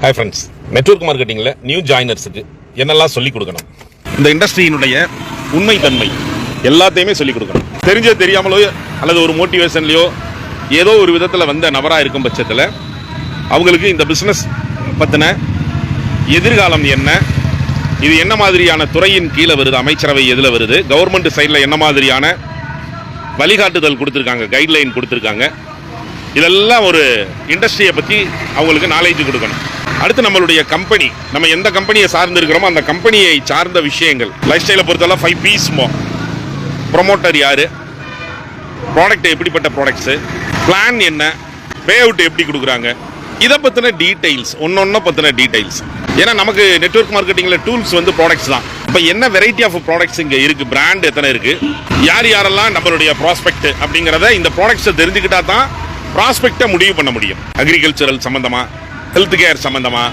Hi friends, network மார்க்கெட்டிங்கில் new ஜாயினர்ஸுக்கு என்னெல்லாம் சொல்லிக் கொடுக்கணும், இந்த இண்டஸ்ட்ரியினுடைய உண்மை தன்மை எல்லாத்தையுமே சொல்லிக் கொடுக்கணும். தெரிஞ்சோ தெரியாமலோ அல்லது ஒரு மோட்டிவேஷன்லையோ ஏதோ ஒரு விதத்தில் வந்த நபராக இருக்கும் பட்சத்தில் அவங்களுக்கு இந்த பிஸ்னஸ் பற்றின எதிர்காலம் என்ன, இது என்ன மாதிரியான துறையின் கீழே வருது, அமைச்சரவை எதில் வருது, கவர்மெண்ட் சைடில் என்ன மாதிரியான வழிகாட்டுதல் கொடுத்துருக்காங்க, கைட்லைன் கொடுத்துருக்காங்க, இதெல்லாம் ஒரு இண்டஸ்ட்ரியை பற்றி அவங்களுக்கு நாலேஜ் கொடுக்கணும். அடுத்து நம்மளுடைய கம்பெனி, நம்ம எந்த கம்பெனியை சார்ந்து இருக்கிறோமோ அந்த கம்பெனியை சார்ந்த விஷயங்கள், லைஃப் ஸ்டைலை பொறுத்தவரை 5 P's ப்ரொமோட்டர் யாரு, ப்ராடக்ட் எப்படிப்பட்ட ப்ராடக்ட்ஸு, பிளான் என்ன, பே அவுட் எப்படி கொடுக்குறாங்க, இதை பற்றின டீட்டெயில்ஸ், ஒன்னொன்ன பற்றின டீட்டெயில்ஸ். ஏன்னா நமக்கு நெட்வொர்க் மார்க்கெட்டிங்கில் டூல்ஸ் வந்து ப்ராடக்ட்ஸ் தான். இப்போ என்ன வெரைட்டி ஆஃப் ப்ராடக்ட்ஸ் இங்கே இருக்குது, பிராண்ட் எத்தனை இருக்குது, யார் யாரெல்லாம் நம்மளுடைய ப்ராஸ்பெக்ட் அப்படிங்கிறத இந்த ப்ராடக்ட்ஸை தெரிஞ்சுக்கிட்டா தான் ப்ராஸ்பெக்டை முடிவு பண்ண முடியும். அக்ரிகல்ச்சரல் சம்மந்தமாக, ஹெல்த் கேர் சம்மந்தமாக,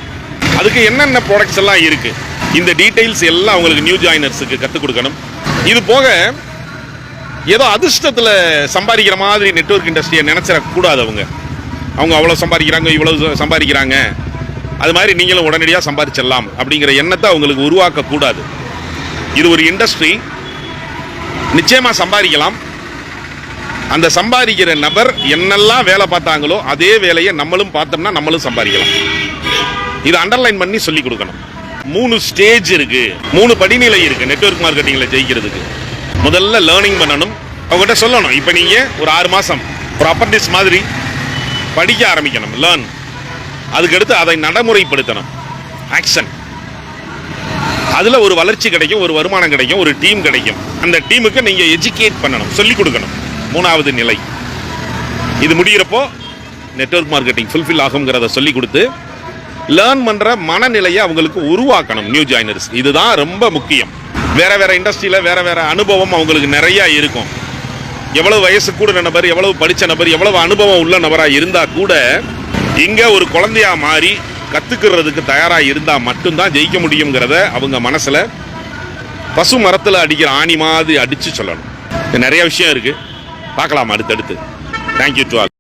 அதுக்கு என்னென்ன ப்ராடக்ட்ஸ் எல்லாம் இருக்குது, இந்த டீட்டெயில்ஸ் எல்லாம் அவங்களுக்கு நியூ ஜாயினர்ஸுக்கு கற்றுக் கொடுக்கணும். இது போக ஏதோ அதிர்ஷ்டத்தில் சம்பாதிக்கிற மாதிரி நெட்வொர்க் இண்டஸ்ட்ரியை நினச்சிடக்கூடாது. அவங்க அவ்வளோ சம்பாதிக்கிறாங்க, இவ்வளோ சம்பாதிக்கிறாங்க, அது மாதிரி நீங்களும் உடனடியாக சம்பாதிச்சிடலாம் அப்படிங்கிற எண்ணத்தை அவங்களுக்கு உருவாக்கக்கூடாது. இது ஒரு இண்டஸ்ட்ரி, நிச்சயமாக சம்பாதிக்கலாம். அந்த சம்பாதிக்கிற நபர் என்னெல்லாம் வேலை பார்த்தாங்களோ அதே வேலையை நம்மளும் பார்த்தோம்னா நம்மளும் சம்பாதிக்கலாம். இதை அண்டர்லைன் பண்ணி சொல்லி கொடுக்கணும். 3 ஸ்டேஜ் இருக்கு, 3 படிநிலை இருக்கு நெட்வொர்க் மார்க்கெட்டிங்கில் ஜெயிக்கிறதுக்கு. முதல்ல லேர்னிங் பண்ணணும். அவங்ககிட்ட சொல்லணும், இப்போ நீங்கள் ஒரு 6 மாதம் ஒரு அப்ரண்டிஸ் மாதிரி படிக்க ஆரம்பிக்கணும், லேர்ன். அதுக்கடுத்து அதை நடைமுறைப்படுத்தணும், ஆக்ஷன். அதில் ஒரு வளர்ச்சி கிடைக்கும், ஒரு வருமானம் கிடைக்கும், ஒரு டீம் கிடைக்கும். அந்த டீமுக்கு நீங்கள் எஜுகேட் பண்ணணும், சொல்லிக் கொடுக்கணும். 3வது நிலை. இது முடிகிறப்போ நெட்வொர்க் மார்க்கெட்டிங் ஃபுல்ஃபில் ஆகுங்கிறத சொல்லி கொடுத்து லேர்ன் பண்ணுற மனநிலையை அவங்களுக்கு உருவாக்கணும் நியூ ஜாயினர்ஸ். இதுதான் ரொம்ப முக்கியம். வேற வேற இண்டஸ்ட்ரியில் வேற வேற அனுபவம் அவங்களுக்கு நிறையா இருக்கும். எவ்வளவு வயசு கூட நபர், எவ்வளவு படித்த நபர், எவ்வளவு அனுபவம் உள்ள நபராக இருந்தால் கூட இங்கே ஒரு குழந்தையா மாறி கற்றுக்கிறதுக்கு தயாராக இருந்தால் மட்டும்தான் ஜெயிக்க முடியுங்கிறத அவங்க மனசில் பசு மரத்தில் அடிக்கிற ஆணி மாதிரி அடித்து சொல்லணும். நிறைய விஷயம் இருக்குது, பார்க்கலாம் அடுத்தடுத்து. Thank you to all.